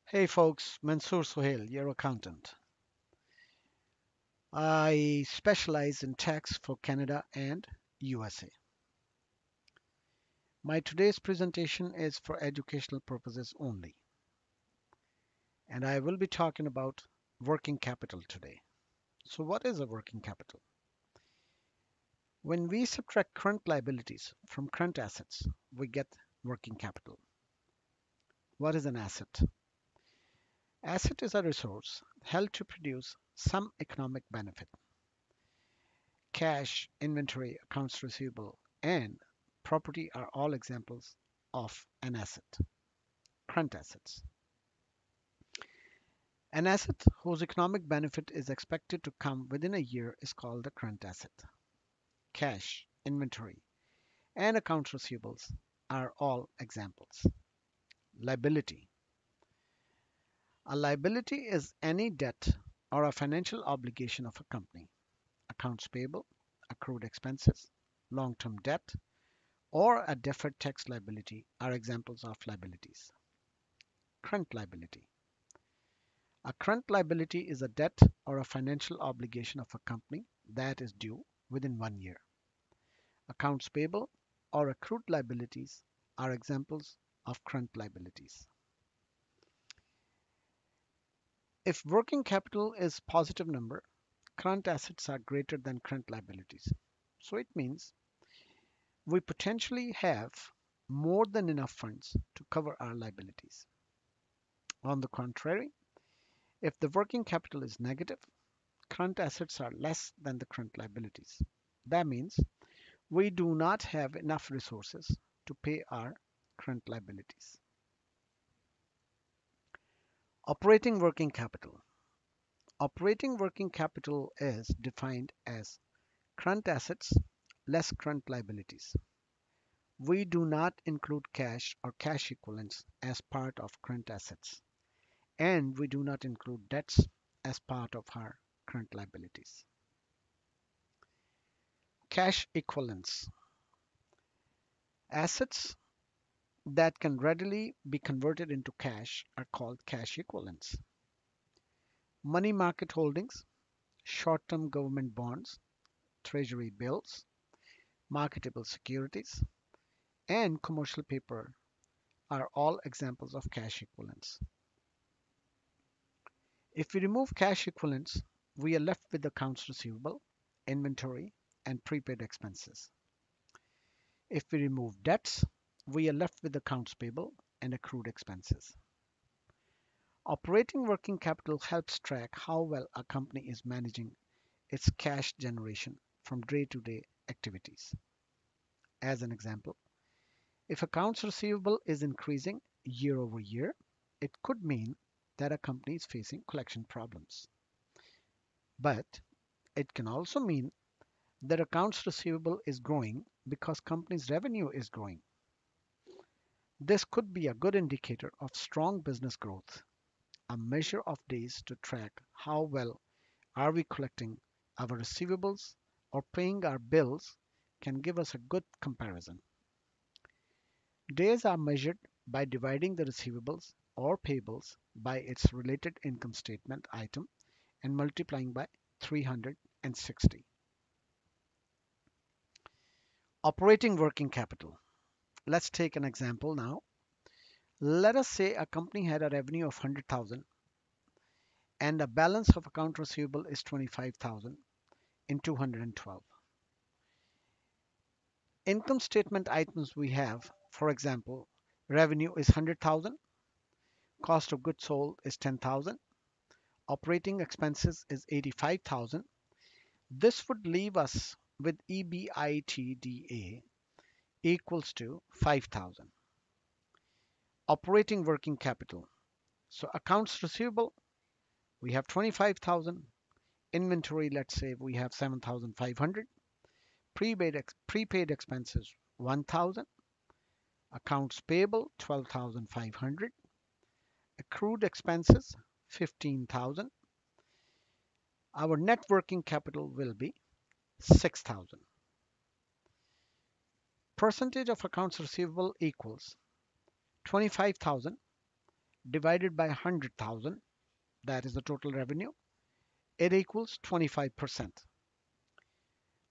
Hey folks, Mansoor Sohail, your accountant. I specialize in tax for Canada and USA. My today's presentation is for educational purposes only, and I will be talking about working capital today. So, what is a working capital? When we subtract current liabilities from current assets, we get working capital. What is an asset? Asset is a resource held to produce some economic benefit. Cash, inventory, accounts receivable, and property are all examples of an asset, current assets. An asset whose economic benefit is expected to come within a year is called a current asset. Cash, inventory, and accounts receivables are all examples. Liability. A liability is any debt or a financial obligation of a company. Accounts payable, accrued expenses, long-term debt, or a deferred tax liability are examples of liabilities. Current liability. A current liability is a debt or a financial obligation of a company that is due within 1 year. Accounts payable or accrued liabilities are examples of current liabilities. If working capital is positive number, current assets are greater than current liabilities. So it means we potentially have more than enough funds to cover our liabilities. On the contrary, if the working capital is negative, current assets are less than the current liabilities. That means we do not have enough resources to pay our current liabilities. Operating working capital. Operating working capital is defined as current assets less current liabilities. We do not include cash or cash equivalents as part of current assets, and we do not include debts as part of our current liabilities. Cash equivalents. Assets that can readily be converted into cash are called cash equivalents. Money market holdings, short-term government bonds, treasury bills, marketable securities, and commercial paper are all examples of cash equivalents. If we remove cash equivalents, we are left with accounts receivable, inventory, and prepaid expenses. If we remove debts, we are left with accounts payable and accrued expenses. Operating working capital helps track how well a company is managing its cash generation from day-to-day activities. As an example, if accounts receivable is increasing year over year, it could mean that a company is facing collection problems. But it can also mean that accounts receivable is growing because company's revenue is growing. This could be a good indicator of strong business growth. A measure of days to track how well are we collecting our receivables or paying our bills can give us a good comparison. Days are measured by dividing the receivables or payables by its related income statement item and multiplying by 360. Operating working capital. Let's take an example now. Let us say a company had a revenue of 100,000 and a balance of account receivable is 25,000 in 212. Income statement items we have, for example, revenue is 100,000, cost of goods sold is 10,000, operating expenses is 85,000. This would leave us with EBITDA equals to 5,000. Operating working capital. So accounts receivable, we have 25,000. Inventory, let's say we have 7,500. Prepaid expenses, 1,000. Accounts payable, 12,500. Accrued expenses, 15,000. Our net working capital will be 6,000. Percentage of accounts receivable equals 25,000 divided by 100,000, that is the total revenue, it equals 25%.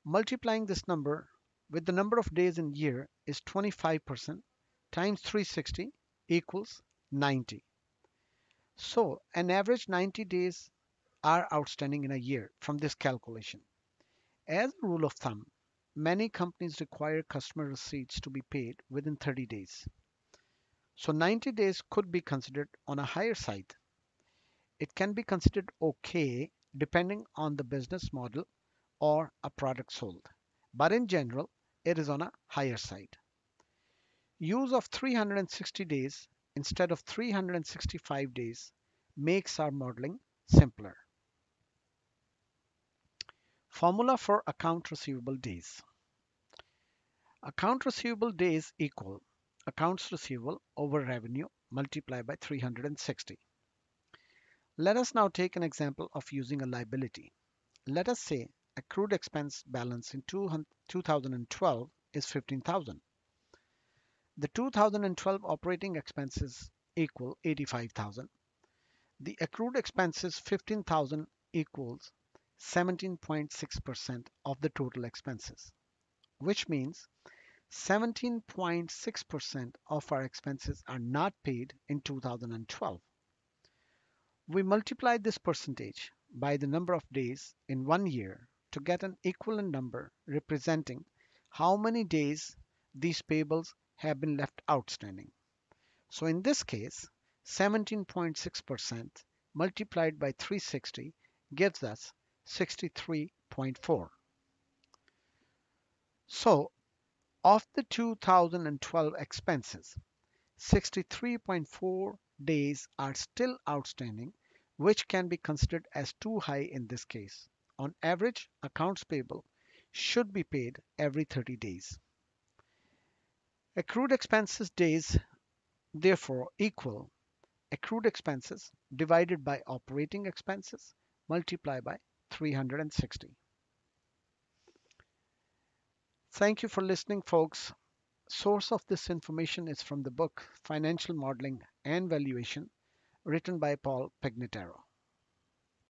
Multiplying this number with the number of days in year is 25% times 360 equals 90. So an average 90 days are outstanding in a year from this calculation. As a rule of thumb, many companies require customer receipts to be paid within 30 days. So 90 days could be considered on a higher side. It can be considered okay depending on the business model or a product sold. But in general, it is on a higher side. Use of 360 days instead of 365 days makes our modeling simpler. Formula for account receivable days. Account receivable days equal accounts receivable over revenue multiplied by 360. Let us now take an example of using a liability. Let us say accrued expense balance in 2012 is 15,000. The 2012 operating expenses equal 85,000. The accrued expenses 15,000 equals 17.6% of the total expenses, which means 17.6% of our expenses are not paid in 2012. We multiply this percentage by the number of days in 1 year to get an equivalent number representing how many days these payables have been left outstanding. So in this case, 17.6% multiplied by 360 gives us 63.4. So of the 2012 expenses, 63.4 days are still outstanding, which can be considered as too high in this case. On average, accounts payable should be paid every 30 days. Accrued expenses days therefore equal accrued expenses divided by operating expenses multiplied by 360. Thank you for listening, folks. Source of this information is from the book Financial Modeling and Valuation, written by Paul Pignataro.